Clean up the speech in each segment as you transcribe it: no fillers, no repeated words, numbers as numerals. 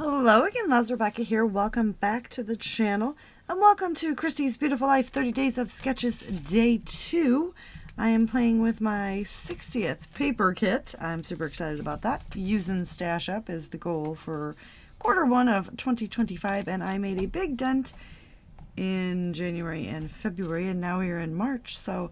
Hello again, Les. Rebecca here. Welcome back to the channel and welcome to Christy's Beautiful Life 30 Days of Sketches Day 2. I am playing with my 60th paper kit. I'm super excited about that. Using Stash Up is the goal for Q1 of 2025, and I made a big dent in January and February, and now we are in March, so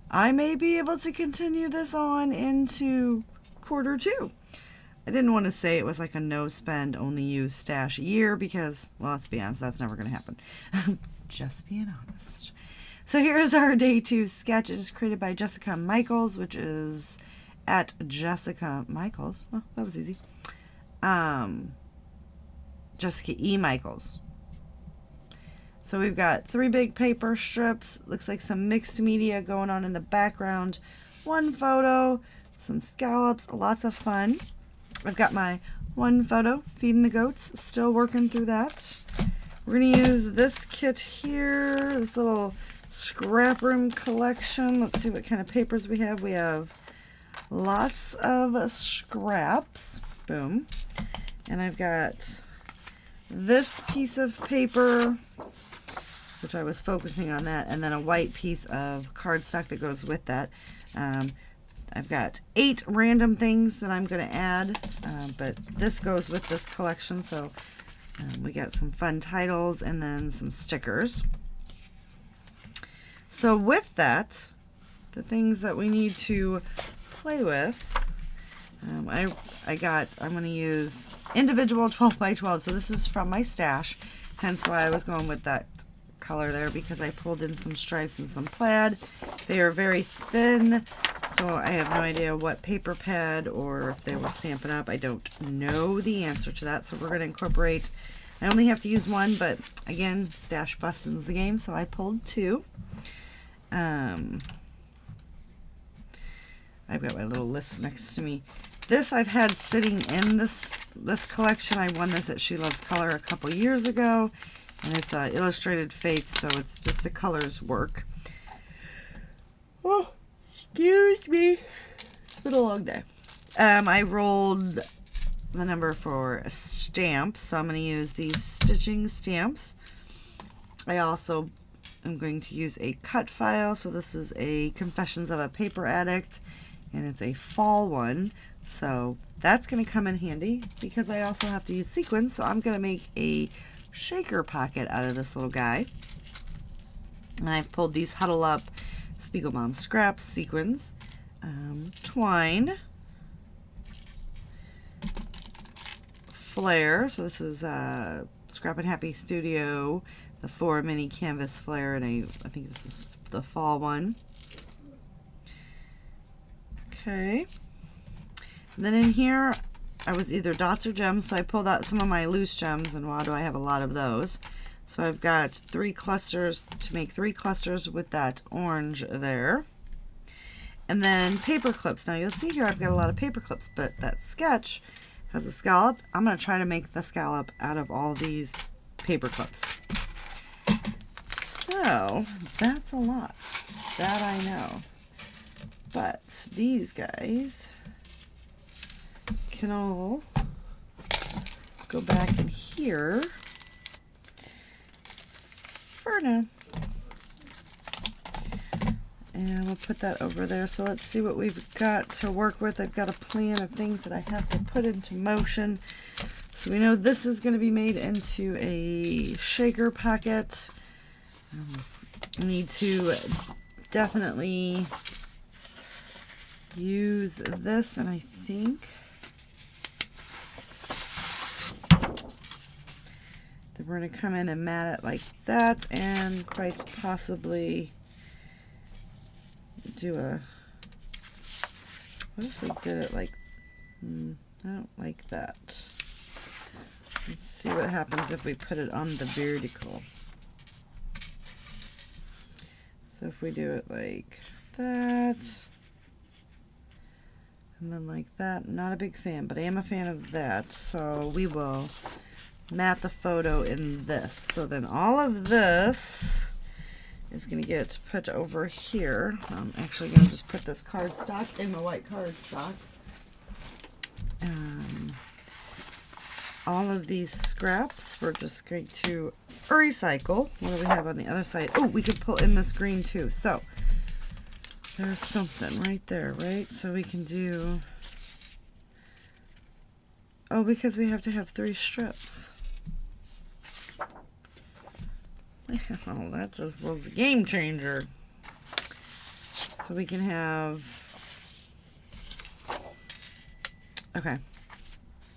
I may be able to continue this on into Q2. I didn't want to say it was like a no spend, only use stash year because, well, let's be honest, that's never going to happen. Just being honest. So here's our day 2 sketch. It is created by Jessica Michaels, which is at Jessica Michaels. Oh, that was easy. Jessica E. Michaels. So we've got 3 big paper strips. Looks like some mixed media going on in the background. 1 photo, some scallops, lots of fun. I've got my 1 photo, feeding the goats, still working through that. We're going to use this kit here, this little scrap room collection. Let's see what kind of papers we have. We have lots of scraps. Boom. And I've got this piece of paper, which I was focusing on that, and then a white piece of cardstock that goes with that. I've got 8 random things that I'm going to add, but this goes with this collection, so we got some fun titles and then some stickers. So with that, the things that we need to play with, I'm going to use individual 12 by 12, so this is from my stash, hence why I was going with that color there, because I pulled in some stripes and some plaid. They are very thin, so I have no idea what paper pad or if they were Stampin' Up. I don't know the answer to that, so we're going to incorporate. I only have to use 1, but again, stash bustin's the game, so I pulled 2. I've got my little list next to me. This I've had sitting in this collection. I won this at She Loves Color a couple years ago, and it's illustrated faith, so it's just the colors work. Oh, excuse me. It's been a long day. I rolled the number for stamps, so I'm going to use these stitching stamps. I also am going to use a cut file, so this is a Confessions of a Paper Addict, and it's a fall one, so that's going to come in handy because I also have to use sequins, so I'm going to make a shaker pocket out of this little guy. And I've pulled these Huddle Up Spiegelbaum scraps, sequins, twine, flare. So this is Scrap and Happy Studio, the 4 mini canvas flare, and I think this is the fall one. Okay. And then in here, I was either dots or gems, so I pulled out some of my loose gems, and wow, do I have a lot of those. So I've got 3 clusters to make 3 clusters with that orange there. And then paper clips. Now you'll see here I've got a lot of paper clips, but that sketch has a scallop. I'm going to try to make the scallop out of all these paper clips. So that's a lot. That I know. But these guys can all go back in here for now. And we'll put that over there. So let's see what we've got to work with. I've got a plan of things that I have to put into motion. So we know this is going to be made into a shaker pocket. I need to definitely use this, and I think that we're going to come in and mat it like that, and quite possibly do a, what if we did it like, I don't like that. Let's see what happens if we put it on the vertical. So if we do it like that, and then like that, I'm not a big fan, but I am a fan of that, so we will mat the photo in this. So then all of this is going to get put over here. I'm actually going to just put this cardstock in the white cardstock. all of these scraps we're just going to recycle. What do we have on the other side? Oh, we could pull in this green too. So there's something right there, right? So we can do, oh, because we have to have 3 strips. Oh, that just was a game changer. So we can have, okay,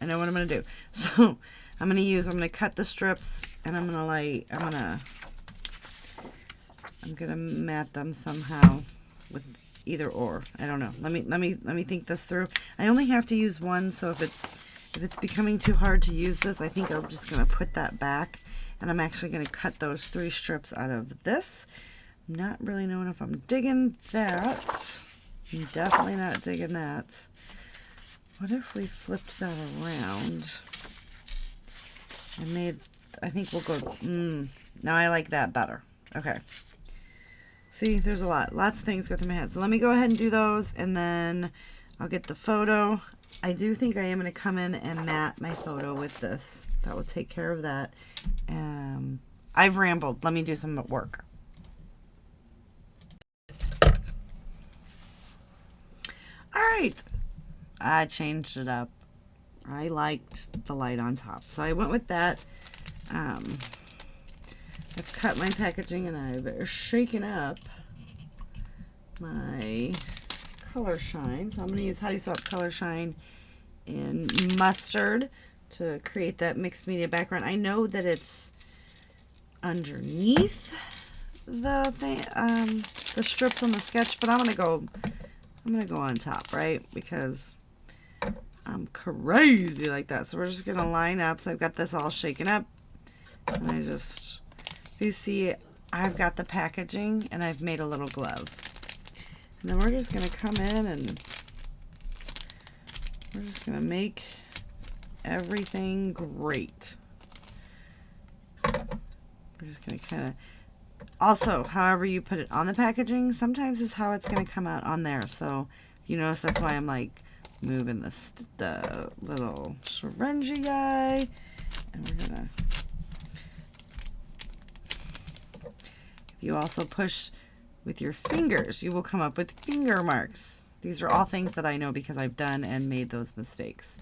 I know what I'm going to do. So I'm going to cut the strips, and I'm going to mat them somehow with either or. I don't know. Let me think this through. I only have to use one, so if it's becoming too hard to use this, I think I'm just going to put that back, and I'm actually going to cut those 3 strips out of this. I'm not really knowing if I'm digging that. I'm definitely not digging that. What if we flipped that around and made, I think we'll go, now I like that better. Okay. See, there's lots of things go through my head. So let me go ahead and do those, and then I'll get the photo. I do think I am going to come in and mat my photo with this. That will take care of that. I've rambled. Let me do some work. All right. I changed it up. I liked the light on top, so I went with that. I've cut my packaging, and I've shaken up my Color Shine. So I'm going to use How Do You Swap Color Shine in mustard to create that mixed media background. I know that it's underneath the thing, the strips on the sketch, but I'm gonna go on top, right? Because I'm crazy like that. So we're just gonna line up. So I've got this all shaken up, and if you see, I've got the packaging, and I've made a little glove. And then we're just gonna come in, and we're just gonna make everything great. We're just going to kind of, also, however you put it on the packaging, sometimes is how it's going to come out on there. So, you notice that's why I'm like moving the little syringe guy. And we're going to, if you also push with your fingers, you will come up with finger marks. These are all things that I know because I've done and made those mistakes.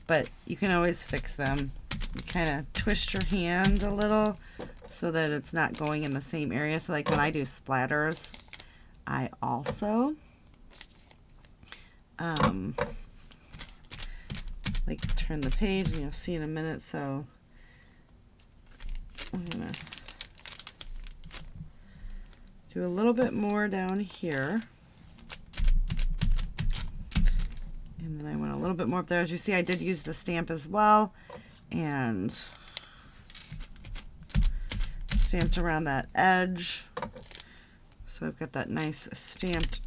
But you can always fix them. You kind of twist your hand a little so that it's not going in the same area. So like when I do splatters, I also like turn the page, and you'll see in a minute. So I'm gonna do a little bit more down here. And then I went a little bit more up there. As you see, I did use the stamp as well, and stamped around that edge. So I've got that nice stamped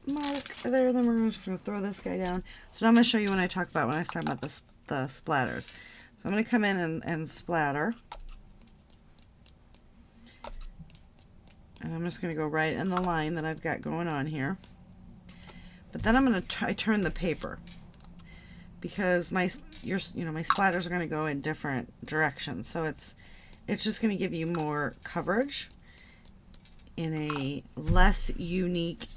mark there. Then we're just going to throw this guy down. So now I'm going to show you when I talk about the splatters. So I'm going to come in and splatter. And I'm just going to go right in the line that I've got going on here. But then I'm going to turn the paper, because my splatters are going to go in different directions. So it's just going to give you more coverage in a less unique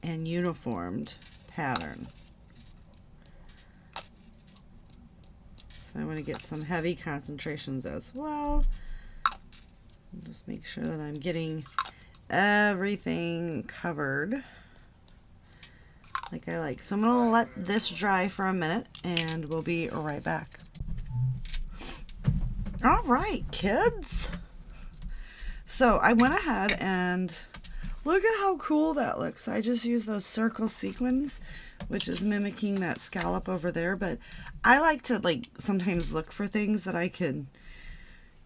and uniformed pattern. So I want to get some heavy concentrations as well. Just make sure that I'm getting everything covered like I like. So I'm going to let this dry for a minute, and we'll be right back. All right, kids. So I went ahead and look at how cool that looks. I just used those circle sequins, which is mimicking that scallop over there. But I like to sometimes look for things that I could.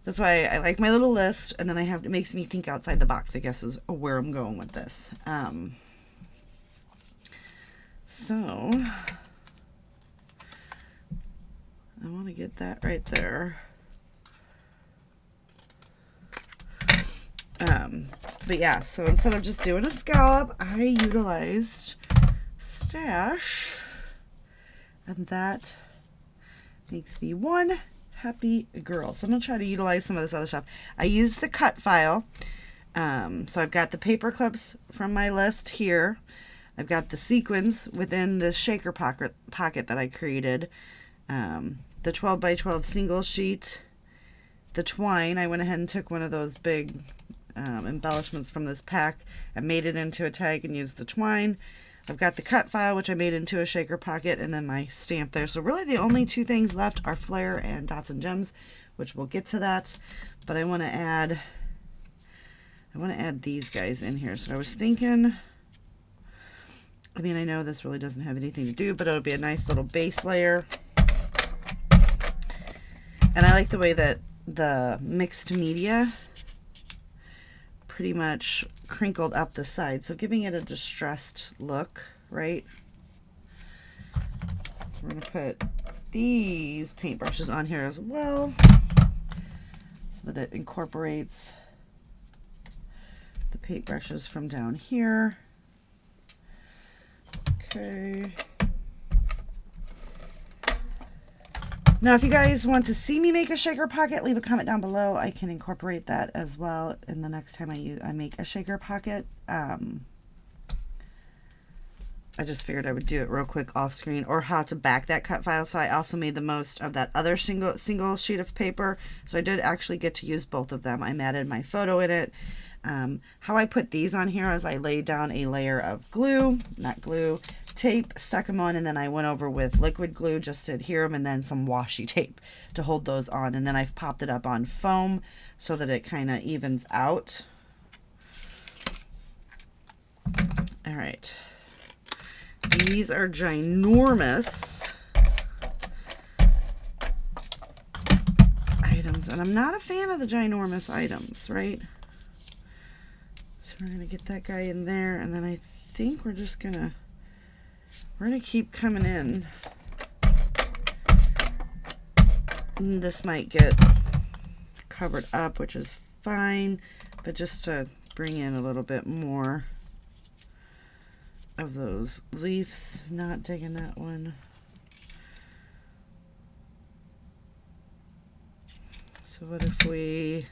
That's why I like my little list, and then it makes me think outside the box, I guess, is where I'm going with this. So I want to get that right there. But yeah, so instead of just doing a scallop, I utilized stash, and that makes me one happy girl. So I'm going to try to utilize some of this other stuff. I used the cut file. So I've got the paper clips from my list here. I've got the sequins within the shaker pocket that I created. The 12 by 12 single sheet. The twine, I went ahead and took one of those big embellishments from this pack and made it into a tag and used the twine. I've got the cut file, which I made into a shaker pocket, and then my stamp there. So really the only two things left are Flair and Dots and Gems, which we'll get to that. But I want to add these guys in here. So I was thinking, I mean, I know this really doesn't have anything to do, but it'll be a nice little base layer. And I like the way that the mixed media pretty much crinkled up the side, so giving it a distressed look, right? We're going to put these paintbrushes on here as well so that it incorporates the paintbrushes from down here. Okay. Now, if you guys want to see me make a shaker pocket, leave a comment down below. I can incorporate that as well in the next time I make a shaker pocket. I just figured I would do it real quick off screen, or how to back that cut file. So I also made the most of that other single sheet of paper. So I did actually get to use both of them. I added my photo in it. How I put these on here is I laid down a layer of tape, stuck them on, and then I went over with liquid glue just to adhere them, and then some washi tape to hold those on. And then I've popped it up on foam so that it kind of evens out. All right. These are ginormous items, and I'm not a fan of the ginormous items, right? So we're going to get that guy in there, and then I think we're just going to keep coming in. And this might get covered up, which is fine, but just to bring in a little bit more of those leaves. Not digging that one. So what if we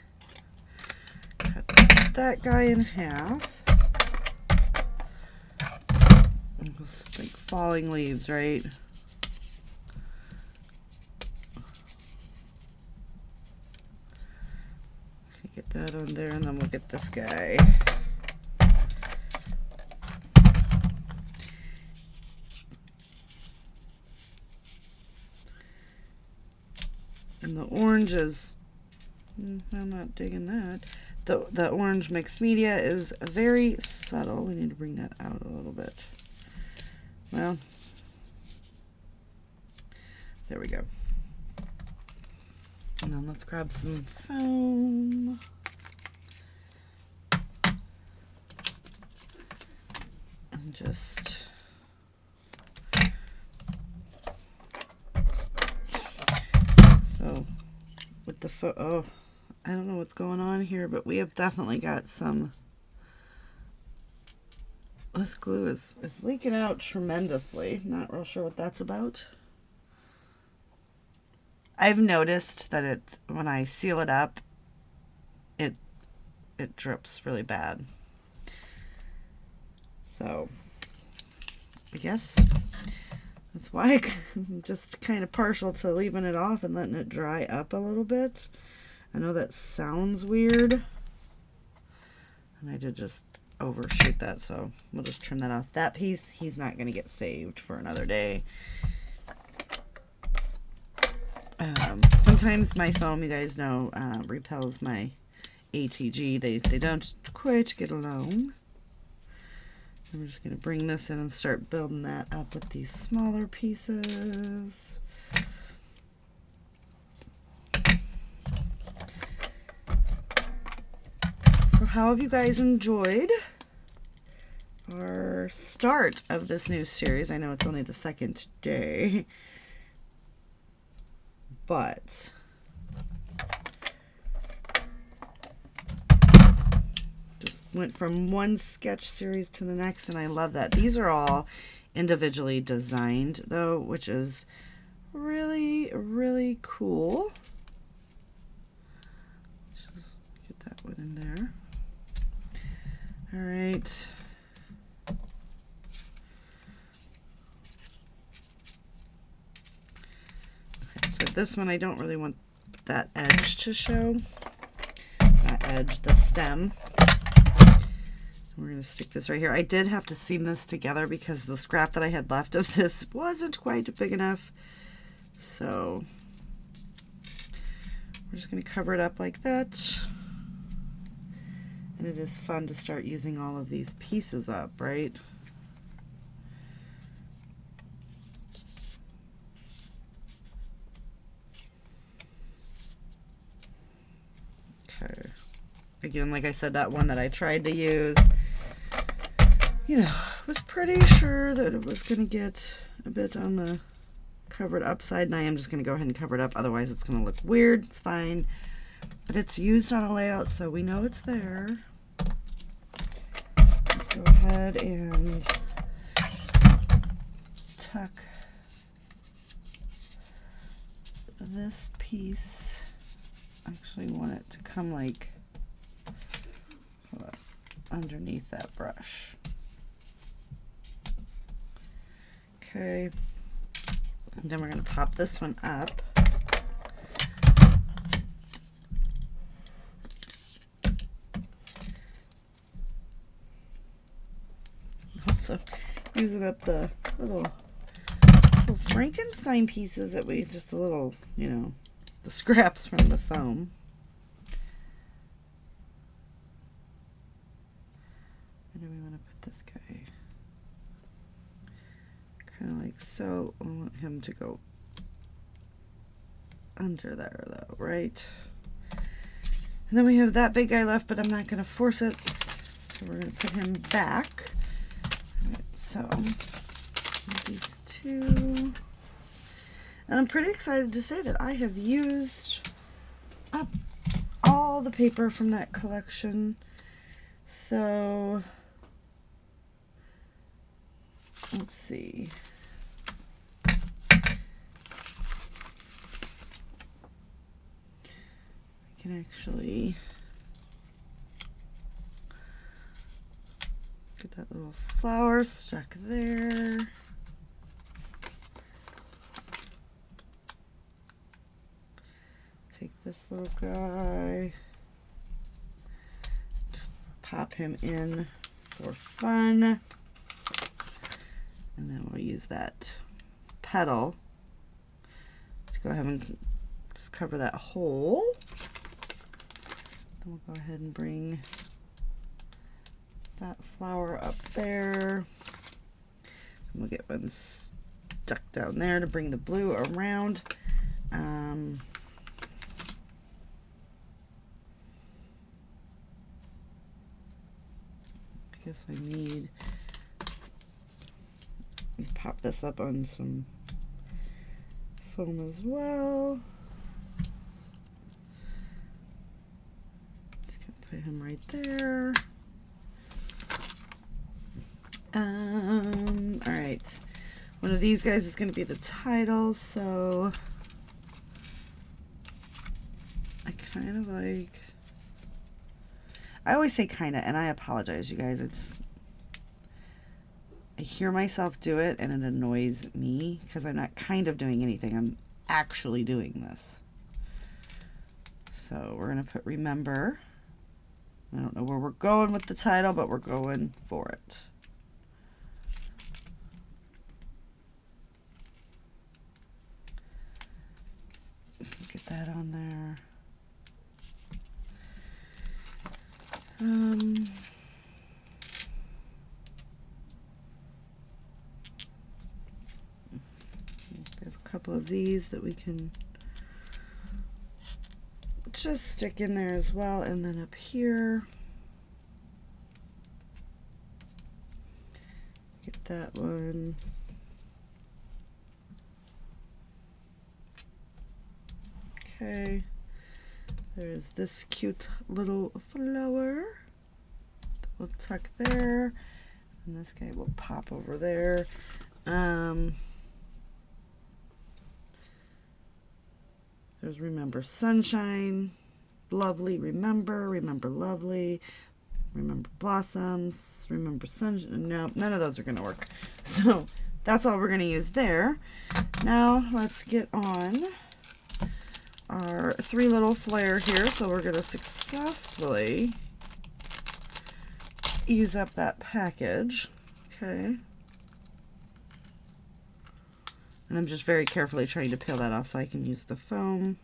cut that guy in half? It's like falling leaves, right? Okay, get that on there, and then we'll get this guy. And the orange is, I'm not digging that. The orange mixed media is very subtle. We need to bring that out a little bit. Well, there we go. And then let's grab some foam. And just so with the oh, I don't know what's going on here, but we have definitely got some. This glue is leaking out tremendously. Not real sure what that's about. I've noticed that when I seal it up, it drips really bad. So I guess that's why I'm just kind of partial to leaving it off and letting it dry up a little bit. I know that sounds weird, and I did just overshoot that, so we'll just trim that off. That piece, he's not going to get saved for another day. Sometimes my foam, you guys know, repels my ATG. They don't quite get along. And we're just going to bring this in and start building that up with these smaller pieces. So how have you guys enjoyed our start of this new series? I know it's only the second day, but just went from one sketch series to the next, and I love that. These are all individually designed though, which is really, really cool. Just get that one in there. All right. Okay, so this one I don't really want that edge to show. Not edge, the stem. We're going to stick this right here. I did have to seam this together because the scrap that I had left of this wasn't quite big enough. So we're just going to cover it up like that. And it is fun to start using all of these pieces up, right? Okay. Again, like I said, that one that I tried to use, you know, was pretty sure that it was going to get a bit on the covered up side, and I am just going to go ahead and cover it up. Otherwise, it's going to look weird. It's fine. But it's used on a layout, so we know it's there. Let's go ahead and tuck this piece. I actually want it to come like underneath that brush. Okay, and then we're going to pop this one up. Also using up the little Frankenstein pieces that we just a little, you know, the scraps from the foam. Where do we want to put this guy? Kind of like so. I want him to go under there though, right? And then we have that big guy left, but I'm not going to force it. So we're going to put him back. All right, so these two. And I'm pretty excited to say that I have used up all the paper from that collection. So let's see. I can actually get that little flower stuck there. Take this little guy, just pop him in for fun, and then we'll use that petal to go ahead and just cover that hole. Then we'll go ahead and bring that flower up there, and we'll get one stuck down there to bring the blue around. I guess I need to pop this up on some foam as well. Just gonna put him right there. All right, one of these guys is going to be the title, so I kind of like, I always say kind of, and I apologize, you guys. I hear myself do it, and it annoys me because I'm not kind of doing anything. I'm actually doing this. So we're going to put remember. I don't know where we're going with the title, but we're going for it. Get that on there. We have a couple of these that we can just stick in there as well, and then up here, get that one. Okay, there's this cute little flower that we'll tuck there, and this guy will pop over there. There's remember sunshine, lovely, remember lovely, remember blossoms, remember sunshine. No, none of those are going to work. So that's all we're going to use there. Now let's get on our 3 little flare here. So we're going to successfully use up that package. Okay. And I'm just very carefully trying to peel that off so I can use the foam.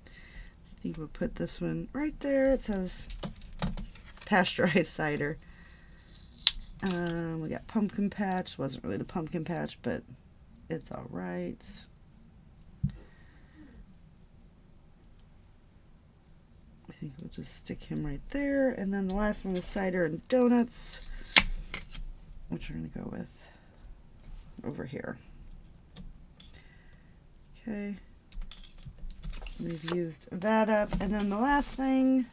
I think we'll put this one right there. It says pasteurized cider. We got pumpkin patch. Wasn't really the pumpkin patch, but it's all right. I think we'll just stick him right there. And then the last one is cider and donuts, which we're going to go with over here. Okay, we've used that up. And then the last thing,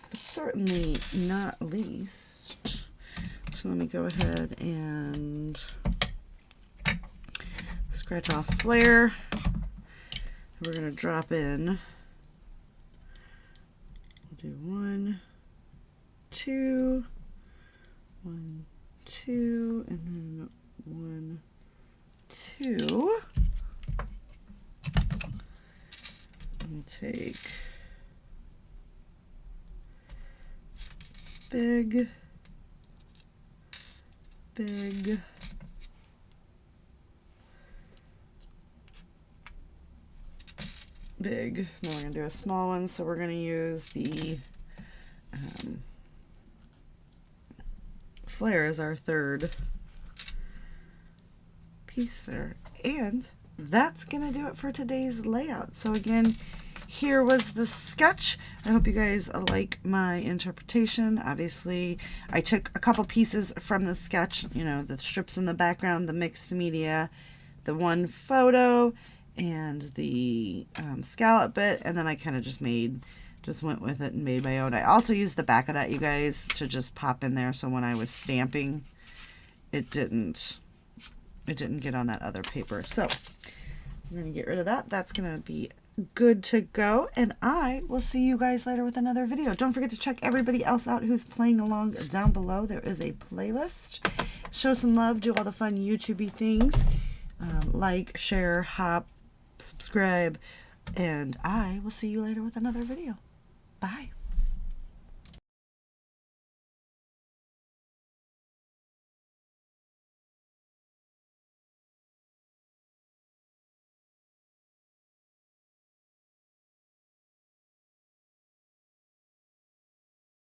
but certainly not least, so let me go ahead and scratch off flare. We're going to drop in, we'll do 1, 2, 1, 2, and then 1, 2. We'll take big, big, big. Now we're going to do a small one, so we're going to use the flare as our third piece there. And that's gonna do it for today's layout. So again, here was the sketch. I hope you guys like my interpretation. Obviously, I took a couple pieces from the sketch, you know, the strips in the background, the mixed media, the one photo, and the scallop bit, and then I kind of just went with it and made my own. I also used the back of that, you guys, to just pop in there, so when I was stamping, it didn't get on that other paper. So I'm going to get rid of that. That's going to be good to go. And I will see you guys later with another video. Don't forget to check everybody else out who's playing along down below. There is a playlist. Show some love. Do all the fun YouTube-y things. Like, share, hop, subscribe. And I will see you later with another video. Bye.